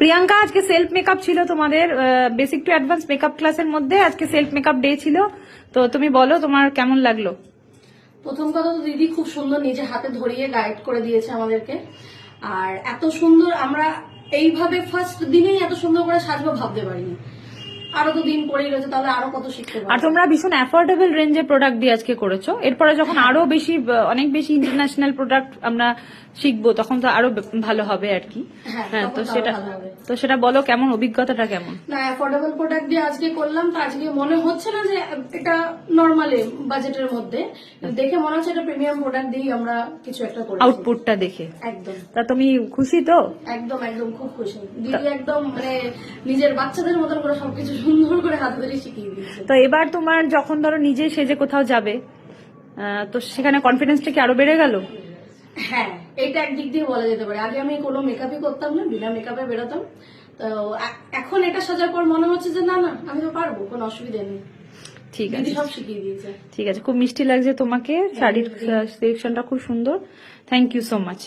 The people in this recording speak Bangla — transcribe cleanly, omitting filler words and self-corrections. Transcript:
প্রিয়াঙ্কা, আজকে সেলফ মেকআপ ছিল তোমাদের বেসিক টু অ্যাডভান্স মেকআপ ক্লাসের মধ্যে, আজকে সেলফ মেকআপ ডে ছিল, তো তুমি বলো তোমার কেমন লাগলো? প্রথম কথা তো দিদি খুব সুন্দর নিজে হাতে ধরিয়ে গাইড করে দিয়েছে আমাদেরকে। আর এত সুন্দর আমরা এইভাবে ফার্স্ট দিনেই এত সুন্দর করে সাজবো ভাবতে পারিনি। আরো তো দিন পরেই রয়েছে, তাহলে আরো কত শিখতে পারবো। আর তোমরা ভীষণ অ্যাফোর্ডেবল রেঞ্জের প্রোডাক্ট দিয়ে আজকে করেছো, এরপরে যখন আরো বেশি অনেক বেশি ইন্টারন্যাশনাল প্রোডাক্ট আমরা শিখবো তখন তো আরো ভালো হবে আর কি। হ্যাঁ, তো সেটা বলো, কেমন অভিজ্ঞতাটা কেমন? না, অ্যাফোর্ডেবল প্রোডাক্ট দিয়ে আজকে করলাম, তো আজকে মনে হচ্ছে না যে এটা নরমালি বাজেটের মধ্যে, দেখে মনে হচ্ছে এটা প্রিমিয়াম প্রোডাক্ট দিয়ে আমরা কিছু একটা করেছি আউটপুটটা দেখে। একদম। তা তুমি খুশি তো? একদম একদম খুব খুশি। দিদি একদম মানে নিজের বাচ্চাদের মতন করে সবকিছু সুন্দর করে হাত ধরে শিখিয়ে দিয়েছে। তো এবার তোমার যখন ধরো নিজে সেজে কোথাও যাবে, তো সেখানে কনফিডেন্সটা কি আরো বেড়ে গেল? হ্যাঁ, এটা একদিক দিয়ে বলা যেতে পারে। আগে আমি কোনো মেকআপই করতাম না, বিনা মেকআপে বেরোতাম। তো এখন এটা সাজার পর মনে হচ্ছে যে না না আমি তো পারবো, কোনো অসুবিধা নেই। ঠিক আছে, সব শিখিয়ে দিয়েছে। ঠিক আছে, খুব মিষ্টি লাগছে তোমাকে, শাড়ির সিলেকশনটা খুব সুন্দর। Thank you so much.